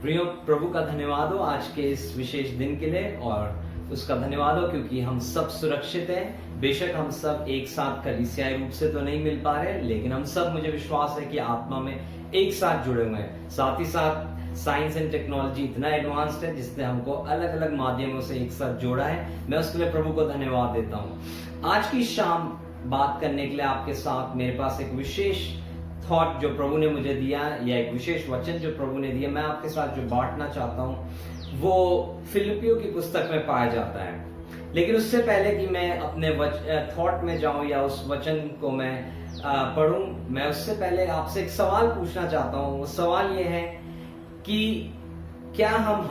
प्रियो, प्रभु का धन्यवाद हो आज के इस विशेष दिन के लिए, और उसका धन्यवाद हो क्योंकि हम सब सुरक्षित हैं। बेशक हम सब एक साथ कलीसियाई रूप से तो नहीं मिल पा रहे, लेकिन हम सब, मुझे विश्वास है कि आत्मा में एक साथ जुड़े हुए हैं। साथ ही साथ साइंस एंड टेक्नोलॉजी इतना एडवांस्ड है जिसने हमको अलग अलग माध्यमों से एक साथ जोड़ा है। मैं उसके लिए प्रभु को धन्यवाद देता हूँ। आज की शाम बात करने के लिए आपके साथ मेरे पास एक विशेष थॉट जो प्रभु ने मुझे दिया, या एक विशेष वचन जो प्रभु ने दिया, मैं आपके साथ जो बांटना चाहता हूँ वो फिलिपियों की पुस्तक में पाया जाता है। लेकिन उससे पहले कि मैं अपने थॉट में जाऊं या उस वचन को मैं पढ़ूं, मैं उससे पहले आपसे एक सवाल पूछना चाहता हूं। वो सवाल ये है कि क्या हम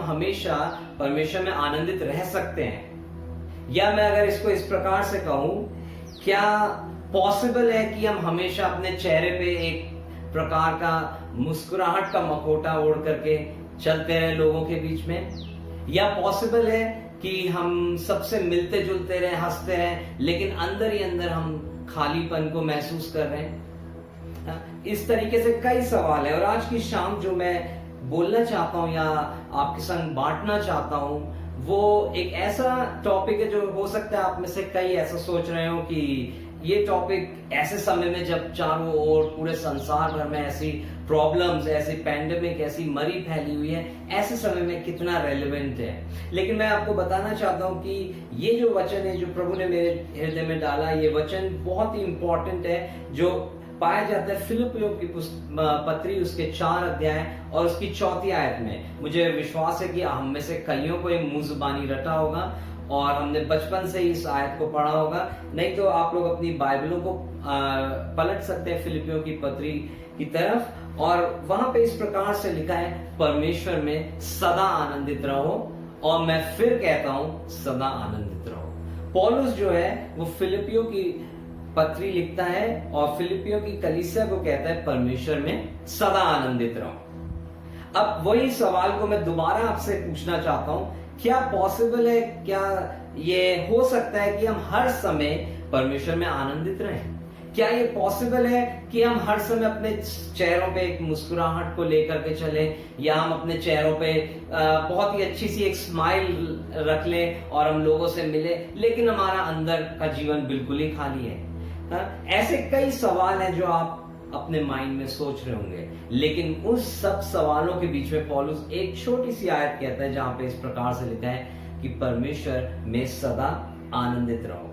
हमेशा परमेश्वर में आनंदित रह सकते हैं? या मैं अगर इसको इस प्रकार से कहूं, क्या पॉसिबल है कि हम हमेशा अपने चेहरे पे एक प्रकार का मुस्कुराहट का मखौटा ओढ़ करके चलते रहे लोगों के बीच में? या पॉसिबल है कि हम सबसे मिलते जुलते रहे, हंसते रहे, लेकिन अंदर ही अंदर हम खालीपन को महसूस कर रहे हैं? इस तरीके से कई सवाल है, और आज की शाम जो मैं बोलना चाहता हूं या आपके संग बांटना चाहता हूं वो एक ऐसा टॉपिक है जो हो सकता है आप में से कई ऐसा सोच रहे हो कि ये टॉपिक ऐसे समय में जब चारों ओर पूरे संसार भर में ऐसी प्रॉब्लम्स, ऐसी पैंडेमिक, ऐसी मरी फैली हुई है, ऐसे समय में कितना रेलेवेंट है। लेकिन मैं आपको बताना चाहता हूं कि ये जो वचन है जो प्रभु ने मेरे हृदय में डाला, ये वचन बहुत ही इंपॉर्टेंट है, जो पाया जाता है फिलिपियों की पत्री उसके 4 अध्याय और उसकी 4वीं आयत में। मुझे विश्वास है कि हम में से कईयों को ये मुंह जुबानी रटा होगा और हमने बचपन से ही इस आयत को पढ़ा होगा। नहीं तो आप लोग अपनी बाइबलों को पलट सकते हैं फिलिपियों की पत्री की तरफ, और वहां पे इस प्रकार से लिखा है, परमेश्वर में सदा आनंदित रहो। और मैं फिर कहता हूं, सदा आनंदित रहो। पौलुस जो है वो फिलिपियों की पत्री लिखता है और फिलिपियों की कलीसिया को कहता है, परमेश्वर में सदा आनंदित रहो। अब वही सवाल को मैं दोबारा आपसे पूछना चाहता हूं, क्या पॉसिबल है, क्या ये हो सकता है कि हम हर समय परमेश्वर में आनंदित रहें? क्या ये पॉसिबल है कि हम हर समय अपने चेहरों पे एक मुस्कुराहट को लेकर के चले, या हम अपने चेहरों पे बहुत ही अच्छी सी एक स्माइल रख लें और हम लोगों से मिले, लेकिन हमारा अंदर का जीवन बिल्कुल ही खाली है? ऐसे कई सवाल हैं जो आप अपने माइंड में सोच रहे होंगे, लेकिन उस सब सवालों के बीच में पौलुस एक छोटी सी आयत कहता है जहां पे इस प्रकार से लिखा है कि परमेश्वर में सदा आनंदित रहो।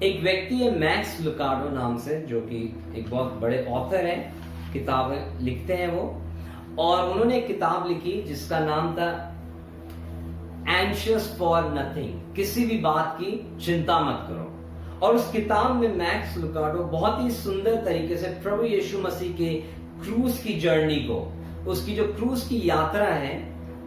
एक व्यक्ति है मैक्स लुकाडो नाम से, जो कि एक बहुत बड़े ऑथर हैं, किताबें लिखते हैं वो, और उन्होंने एक किताब लिखी जिसका नाम था एंशियस फॉर नथिंग, किसी भी बात की चिंता मत करो। और उस किताब में मैक्स लुकाडो बहुत ही सुंदर तरीके से प्रभु यीशु मसीह के क्रूज की जर्नी को, उसकी जो क्रूज की यात्रा है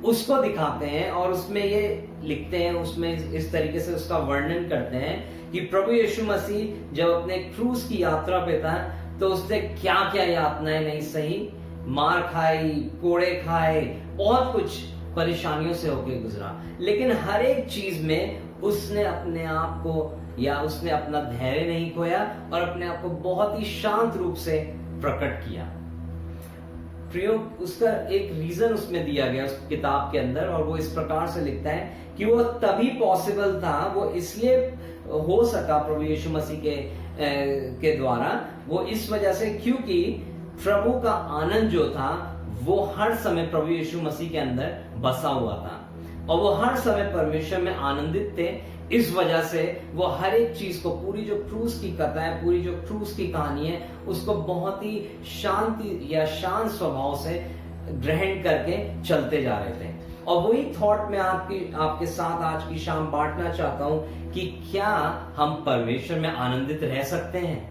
उसको दिखाते हैं, और उसमें ये लिखते हैं, उसमें इस तरीके से उसका वर्णन करते हैं कि प्रभु यीशु मसीह जब अपने क्रूज की यात्रा पे था तो उसने क्या क्या यातनाएं नहीं सही, मार खाई, कोड़े खाए, बहुत कुछ परेशानियों से होकर गुजरा, लेकिन हर एक चीज में उसने अपने आप को, या उसने अपना धैर्य नहीं खोया और अपने आप को बहुत ही शांत रूप से प्रकट किया। प्रयोग उसका एक रीजन उसमें दिया गया उस किताब के अंदर, और वो इस प्रकार से लिखता है कि वो तभी पॉसिबल था, वो इसलिए हो सका प्रभु यीशु मसीह के द्वारा, वो इस वजह से क्योंकि प्रभु का आनंद जो था वो हर समय प्रभु यीशु मसीह के अंदर बसा हुआ था, और वो हर समय परमेश्वर में आनंदित थे। इस वजह से वो हर एक चीज को, पूरी जो क्रूज की कथा है, पूरी जो क्रूज की कहानी है, उसको बहुत ही शांति या शांत स्वभाव से ग्रहण करके चलते जा रहे थे। और वही थॉट मैं आपके साथ आज की शाम बांटना चाहता हूं कि क्या हम परमेश्वर में आनंदित रह सकते हैं?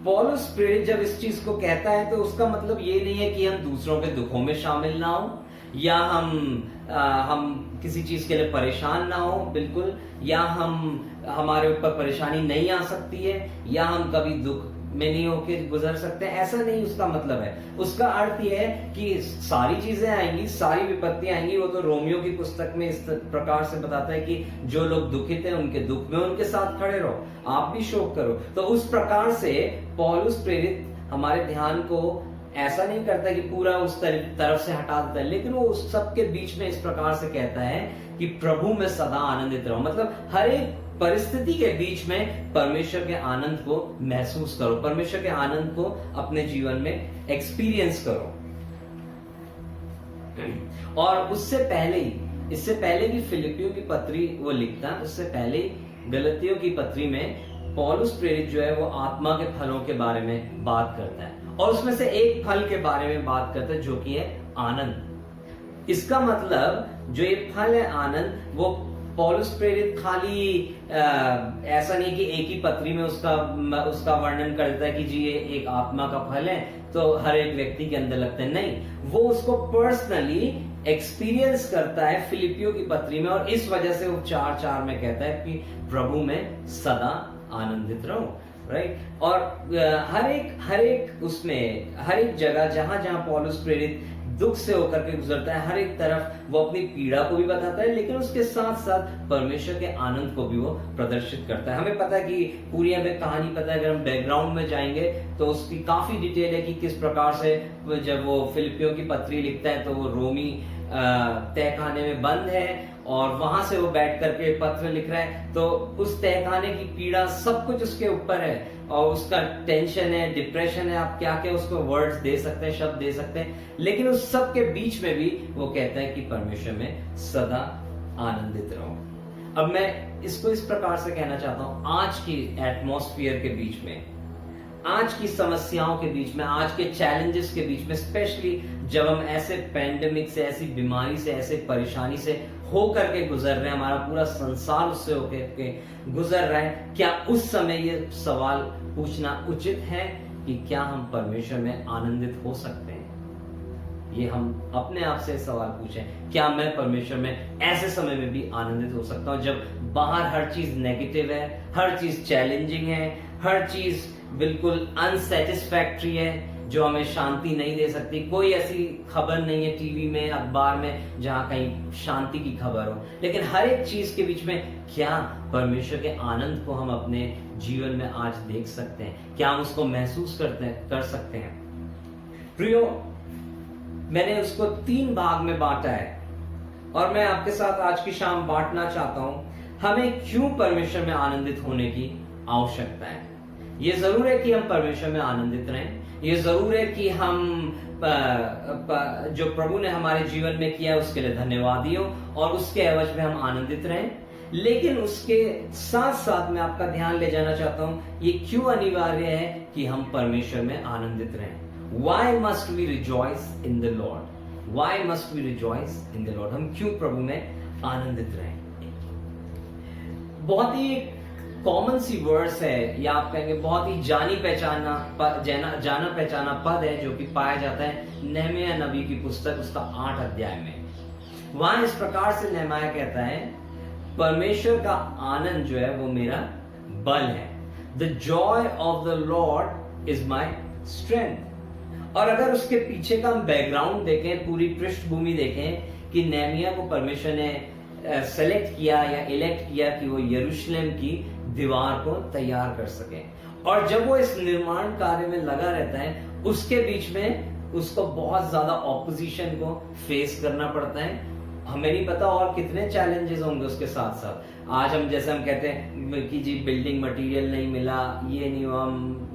पौलुस प्रेरित जब इस चीज को कहता है तो उसका मतलब ये नहीं है कि हम दूसरों के दुखों में शामिल ना हो, या हम किसी चीज के लिए परेशान ना हो, बिल्कुल, या हमारे ऊपर परेशानी नहीं आ सकती है, या हम कभी दुख में नहीं होके गुजर सकते, ऐसा नहीं उसका मतलब है। उसका अर्थ यह है कि सारी चीजें आएंगी, सारी विपत्तियां आएंगी। वो तो रोमियो की पुस्तक में इस प्रकार से बताता है कि जो लोग दुखित हैं उनके दुख में उनके साथ खड़े रहो, आप भी शोक करो। तो उस प्रकार से पौलुस प्रेरित हमारे ध्यान को ऐसा नहीं करता कि पूरा उस तरफ से हटा देता है, लेकिन वो उस सब के बीच में इस प्रकार से कहता है कि प्रभु में सदा आनंदित रहो। मतलब हर एक परिस्थिति के बीच में परमेश्वर के आनंद को महसूस करो, परमेश्वर के आनंद को अपने जीवन में एक्सपीरियंस करो। और इससे पहले की फिलिपियों की पत्री वो लिखता है, उससे पहले गलतियों की पत्री में पौलुस प्रेरित जो है वो आत्मा के फलों के बारे में बात करता है, और उसमें से एक फल के बारे में बात करता है जो कि है आनंद। इसका मतलब जो ये फल है आनंद, वो पौलुस प्रेरित खाली ऐसा नहीं कि एक ही पत्री में उसका वर्णन करता है कि जी ये एक आत्मा का फल है तो हर एक व्यक्ति के अंदर लगता है, नहीं, वो उसको पर्सनली एक्सपीरियंस करता है फिलिपियों की पत्री में, और इस वजह से वो 4:4 में कहता है कि प्रभु में सदा आनंदित रहो, राइट। और हर एक जगह जहां जहां पौलुस प्रेरित दुख से होकर के गुजरता है, हर एक तरफ वो अपनी पीड़ा को भी बताता है, लेकिन उसके साथ साथ परमेश्वर के आनंद को भी वो प्रदर्शित करता है। हमें पता है कि पूरी हमें कहानी पता है, अगर हम बैकग्राउंड में जाएंगे तो उसकी काफी डिटेल है कि किस प्रकार से जब वो फिलिपियों की पत्री लिखता है तो वो रोमी तहखाने में बंद है और वहां से वो बैठ करके पत्र लिख रहा है, तो उस तहखाने की पीड़ा सब कुछ उसके ऊपर है, और उसका टेंशन है, डिप्रेशन है, आप क्या क्या उसको वर्ड्स दे सकते हैं, शब्द दे सकते हैं, लेकिन उस सब के बीच में भी वो कहता है कि परमेश्वर में सदा आनंदित रहो। अब मैं इसको इस प्रकार से कहना चाहता हूं, आज की एटमॉस्फेयर के बीच में, आज की समस्याओं के बीच में, आज के चैलेंजेस के बीच में, स्पेशली जब हम ऐसे पैंडेमिक से, ऐसी बीमारी से, ऐसे परेशानी से होकर के गुजर रहे हैं, हमारा पूरा संसार उससे होकर के गुजर रहा है, क्या उस समय ये सवाल पूछना उचित है कि क्या हम परमेश्वर में आनंदित हो सकते हैं? ये हम अपने आप से सवाल पूछें, क्या मैं परमेश्वर में ऐसे समय में भी आनंदित हो सकता हूं जब बाहर हर चीज नेगेटिव है, हर चीज चैलेंजिंग है, हर चीज बिल्कुल अनसेटिस्फैक्ट्री है, जो हमें शांति नहीं दे सकती। कोई ऐसी खबर नहीं है टीवी में, अखबार में जहां कहीं शांति की खबर हो, लेकिन हर एक चीज के बीच में क्या परमेश्वर के आनंद को हम अपने जीवन में आज देख सकते हैं? क्या हम उसको महसूस कर सकते हैं? प्रियो, मैंने उसको 3 भाग में बांटा है और मैं आपके साथ आज की शाम बांटना चाहता हूं, हमें क्यों परमेश्वर में आनंदित होने की आवश्यकता है। ये जरूर है कि हम परमेश्वर में आनंदित रहें, ये जरूर है कि हम जो प्रभु ने हमारे जीवन में किया है उसके लिए धन्यवादी हो और उसके एवज में हम आनंदित रहें, लेकिन उसके साथ साथ मैं आपका ध्यान ले जाना चाहता हूं, ये क्यों अनिवार्य है कि हम परमेश्वर में आनंदित रहें। Why must we rejoice in the Lord? Why must we rejoice in the Lord? हम क्यों प्रभु में आनंदित रहें? बहुत ही कॉमन सी वर्ड्स है, या आप कहेंगे बहुत ही जाना पहचाना पद है जो कि पाया जाता है नहमयाह नबी की पुस्तक उसका 8 अध्याय में। वहां इस प्रकार से नहमयाह कहता है, परमेश्वर का आनंद जो है वो मेरा बल है। The Joy of the Lord is my strength. और अगर उसके पीछे का हम बैकग्राउंड देखें, पूरी पृष्ठभूमि देखें कि नहमयाह को परमेश्वर ने सेलेक्ट किया या इलेक्ट किया कि वो यरूशलेम की दीवार को तैयार कर सके, और जब वो इस निर्माण कार्य में लगा रहता है उसके बीच में उसको बहुत ज्यादा ऑपोजिशन को फेस करना पड़ता है। हमें नहीं पता और कितने चैलेंजेस होंगे उसके साथ साथ। आज हम जैसे हम कहते हैं कि जी बिल्डिंग मटेरियल नहीं मिला, ये नहीं हुआ,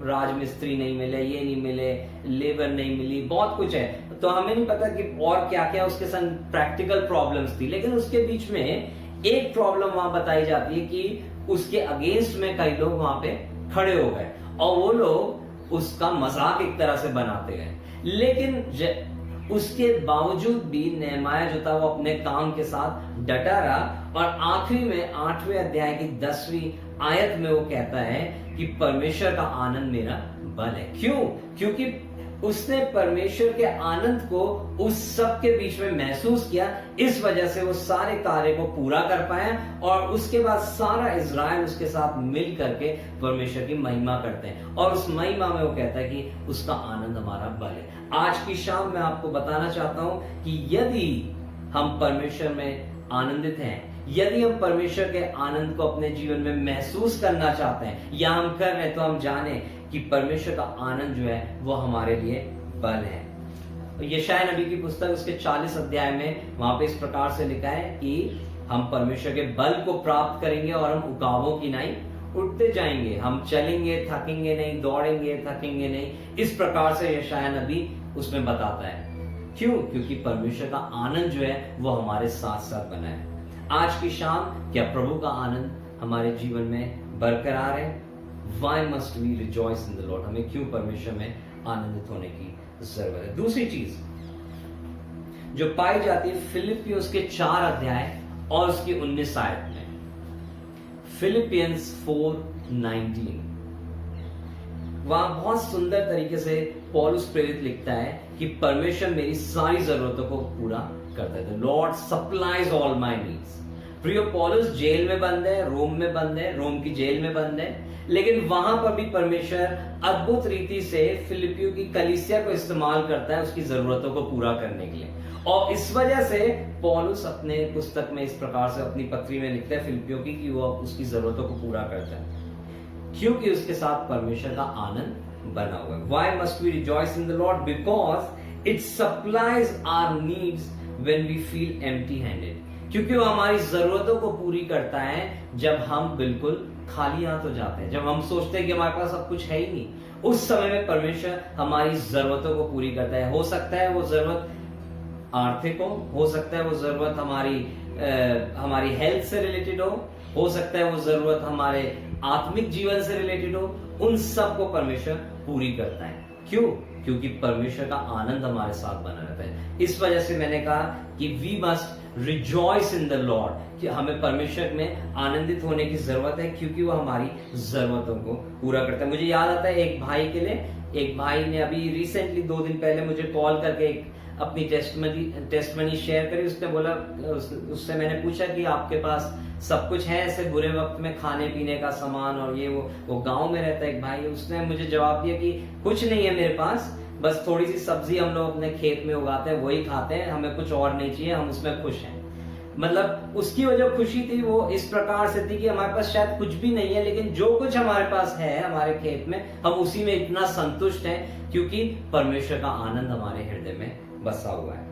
राजमिस्त्री नहीं मिले, ये नहीं मिले, लेबर नहीं मिली, बहुत कुछ है, तो हमें नहीं पता कि और क्या क्या उसके संग प्रैक्टिकल प्रॉब्लम्स थी। लेकिन उसके बीच में एक प्रॉब्लम वहां बताई जाती है कि उसके अगेंस्ट में कई लोग वहां पे खड़े हो गए और वो लोग उसका मजाक एक तरह से बनाते गए, लेकिन उसके बावजूद भी नहमयाह जो था वो अपने काम के साथ डटा रहा, और आखिरी में 8वें अध्याय की 10वीं आयत में वो कहता है कि परमेश्वर का आनंद मेरा बल है। क्यों? क्योंकि उसने परमेश्वर के आनंद को उस सब के बीच में महसूस किया, इस वजह से वो सारे कार्य को पूरा कर पाया, और उसके बाद सारा इज़राइल उसके साथ मिल करके परमेश्वर की महिमा करते हैं, और उस महिमा में वो कहता है कि उसका आनंद हमारा बल है। आज की शाम मैं आपको बताना चाहता हूं कि यदि हम परमेश्वर में आनंदित हैं, यदि हम परमेश्वर के आनंद को अपने जीवन में महसूस करना चाहते हैं या हम कर रहे हैं, तो हम जाने कि परमेश्वर का आनंद जो है वो हमारे लिए बल है। यशायाह नबी की पुस्तक उसके 40 अध्याय में वहां पे इस प्रकार से लिखा है कि हम परमेश्वर के बल को प्राप्त करेंगे और हम उकाबों की नाई उठते जाएंगे, हम चलेंगे थकेंगे नहीं, दौड़ेंगे थकेंगे नहीं। इस प्रकार से यशायाह नबी उसमें बताता है। क्यों? क्योंकि परमेश्वर का आनंद जो है वो हमारे साथ साथ बना है। आज की शाम क्या प्रभु का आनंद हमारे जीवन में बरकरार है? Why must we rejoice in the Lord? हमें क्यों परमेश्वर में आनंदित होने की जरूरत है? दूसरी चीज जो पाई जाती है फिलिपियंस के 4 अध्याय और उसकी 19 आयत में, फिलिपियंस 4:19, वहां बहुत सुंदर तरीके से पौलुस प्रेरित लिखता है कि परमेश्वर मेरी सारी जरूरतों को पूरा करता है। Lord supplies all my needs. प्रियो, पौलुस जेल में बंद है, रोम में बंद है, रोम की जेल में बंद है, लेकिन वहां पर भी परमेश्वर अद्भुत रीति से फिलिपियों की कलीसिया को इस्तेमाल करता है उसकी जरूरतों को पूरा करने के लिए। और इस वजह से पौलुस अपने पुस्तक में इस प्रकार से अपनी पत्री में लिखता है फिलिपियों की कि वो उसकी जरूरतों को पूरा करता है, क्योंकि उसके साथ परमेश्वर का आनंद बना हुआ है। Why must we rejoice in the Lord? Because it supplies our needs when we feel empty-handed. क्योंकि वो हमारी जरूरतों को पूरी करता है जब हम बिल्कुल खाली हाथ हो जाते हैं, जब हम सोचते हैं कि हमारे पास अब कुछ है ही नहीं। उस समय में परमेश्वर हमारी जरूरतों को पूरी करता है। हो सकता है वो जरूरत आर्थिक हो सकता है वो जरूरत हमारी हेल्थ से रिलेटेड हो सकता है वो जरूरत हमारे आत्मिक जीवन से रिलेटेड हो, उन सब को परमेश्वर पूरी करता है। क्यों? क्योंकि परमेश्वर का आनंद हमारे साथ बना रहता है। इस वजह से मैंने कहा कि we must rejoice in the lord, कि हमें परमेश्वर में आनंदित होने की जरूरत है क्योंकि वो हमारी जरूरतों को पूरा करता है। मुझे याद आता है एक भाई ने अभी रिसेंटली 2 दिन पहले मुझे कॉल करके अपनी टेस्टमनी शेयर करी। उसने बोला, उससे मैंने पूछा कि आपके पास सब कुछ है ऐसे बुरे वक्त में, खाने पीने का सामान और ये वो गांव में रहता है एक भाई। उसने मुझे जवाब दिया कि कुछ नहीं है मेरे पास, बस थोड़ी सी सब्जी हम लोग अपने खेत में उगाते हैं, वही खाते हैं, हमें कुछ और नहीं चाहिए, हम उसमें खुश हैं। मतलब उसकी वजह खुशी थी वो इस प्रकार से थी कि हमारे पास शायद कुछ भी नहीं है, लेकिन जो कुछ हमारे पास है हमारे खेत में, हम उसी में इतना संतुष्ट हैं क्योंकि परमेश्वर का आनंद हमारे हृदय में बसा हुआ है।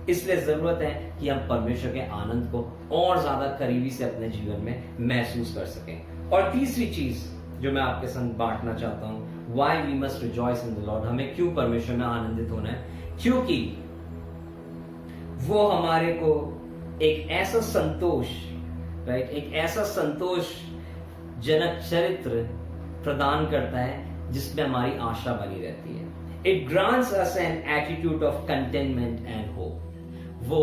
इसलिए जरूरत है कि हम परमेश्वर के आनंद को और ज्यादा करीबी से अपने जीवन में महसूस कर सकें। और तीसरी चीज जो मैं आपके संग बांटना चाहता हूं, why we must rejoice in the Lord, हमें क्यों परमेश्वर में आनंदित होना है? क्योंकि वो हमारे को एक ऐसा संतोष, राइट, एक ऐसा संतोष जनक चरित्र प्रदान करता है जिसमें हमारी आशा बनी रहती है। It grants us an attitude of contentment and hope. वो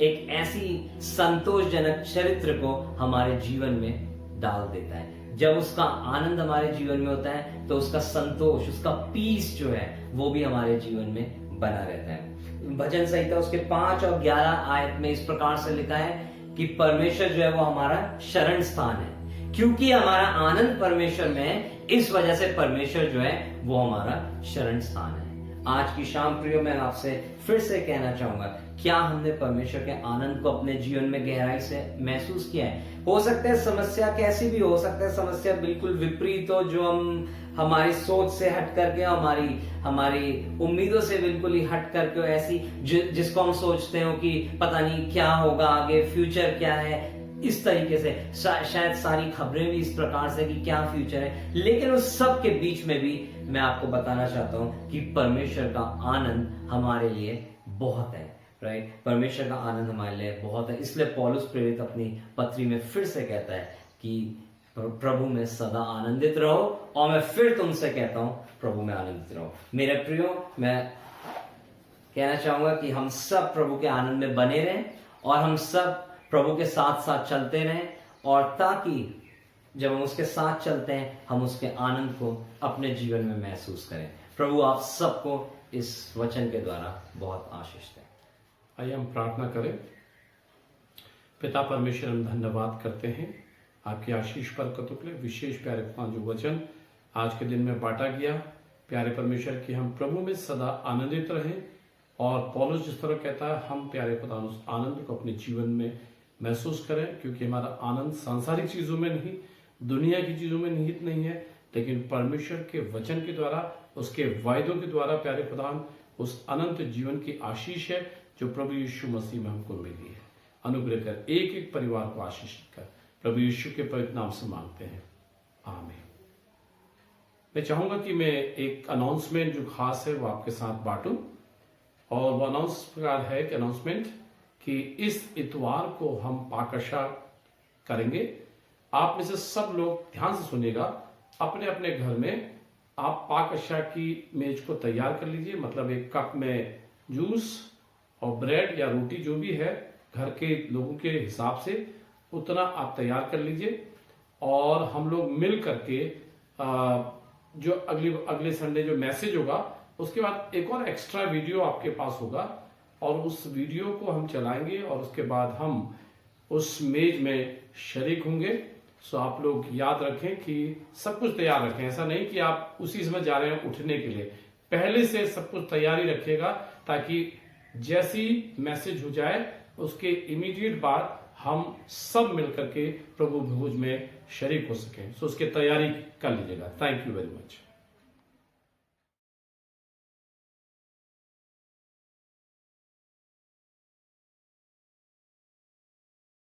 एक ऐसी संतोषजनक चरित्र को हमारे जीवन में डाल देता है। जब उसका आनंद हमारे जीवन में होता है तो उसका संतोष, उसका पीस जो है वो भी हमारे जीवन में बना रहता है। भजन संहिता उसके 5 और 11 आयत में इस प्रकार से लिखा है कि परमेश्वर जो है वो हमारा शरण स्थान है। क्योंकि हमारा आनंद परमेश्वर में है, इस वजह से परमेश्वर जो है वो हमारा शरण स्थान है। आज की शाम प्रियो मैं आपसे फिर से कहना चाहूंगा, क्या हमने परमेश्वर के आनंद को अपने जीवन में गहराई से महसूस किया है? हो सकता है समस्या कैसी भी हो सकता है, समस्या बिल्कुल विपरीत हो, जो हमारी सोच से हट करके, हमारी उम्मीदों से बिल्कुल ही हट करके, ऐसी जिसको हम सोचते हो कि पता नहीं क्या होगा आगे, फ्यूचर क्या है, इस तरीके से शायद सारी खबरें भी इस प्रकार से कि क्या फ्यूचर है। लेकिन उस सब के बीच में भी मैं आपको बताना चाहता हूं कि परमेश्वर का आनंद हमारे लिए बहुत है, राइट। परमेश्वर का आनंद हमारे लिए बहुत है। इसलिए पौलुस प्रेरित अपनी पत्री में फिर से कहता है कि प्रभु में सदा आनंदित रहो, और मैं फिर तुमसे कहता हूं प्रभु में आनंदित रहो। मेरे प्रियो, मैं कहना चाहूंगा कि हम सब प्रभु के आनंद में बने रहें और हम सब प्रभु के साथ साथ चलते रहें, और ताकि जब हम उसके साथ चलते हैं हम उसके आनंद को अपने जीवन में महसूस करें। प्रभु आप सबको इस वचन के द्वारा बहुत आशीष दें। आइए हम प्रार्थना करें। पिता परमेश्वर, हम धन्यवाद करते हैं आपकी आशीष बरकतों के लिए। विशेष प्यारे खुदा, जो वचन आज के दिन में बांटा गया, प्यारे परमेश्वर की हम प्रभु में सदा आनंदित रहें, और पौलुस जिस तरह कहता है हम प्यारे खुदा उस आनंद को अपने जीवन में महसूस करें, क्योंकि हमारा आनंद सांसारिक चीजों में नहीं, दुनिया की चीजों में निहित नहीं है, लेकिन परमेश्वर के वचन के द्वारा, उसके वायदों के द्वारा प्यारे प्रधान, उस अनंत जीवन की आशीष है जो प्रभु यीशु मसीह में हमको मिली है। अनुग्रह कर एक एक परिवार को आशीषित कर, प्रभु यीशु के पवित्र नाम से मांगते हैं, आमीन। मैं चाहूंगा कि मैं एक अनाउंसमेंट जो खास है वो आपके साथ बांटूं, और वो अनाउंसमेंट कि इस इतवार को हम पाकशा करेंगे। आप में से सब लोग ध्यान से सुनिएगा, अपने अपने घर में आप पाकशा की मेज को तैयार कर लीजिए। मतलब एक कप में जूस और ब्रेड या रोटी जो भी है घर के लोगों के हिसाब से उतना आप तैयार कर लीजिए, और हम लोग मिल करके जो अगले संडे जो मैसेज होगा उसके बाद एक और एक्स्ट्रा वीडियो आपके पास होगा, और उस वीडियो को हम चलाएंगे और उसके बाद हम उस मेज में शरीक होंगे। सो आप लोग याद रखें कि सब कुछ तैयार रखें। ऐसा नहीं कि आप उसी समय जा रहे हैं उठने के लिए, पहले से सब कुछ तैयारी रखिएगा, ताकि जैसी मैसेज हो जाए उसके इमीडिएट बाद हम सब मिलकर के प्रभु भोज में शरीक हो सकें। सो उसकी तैयारी कर लीजिएगा। Thank you very much.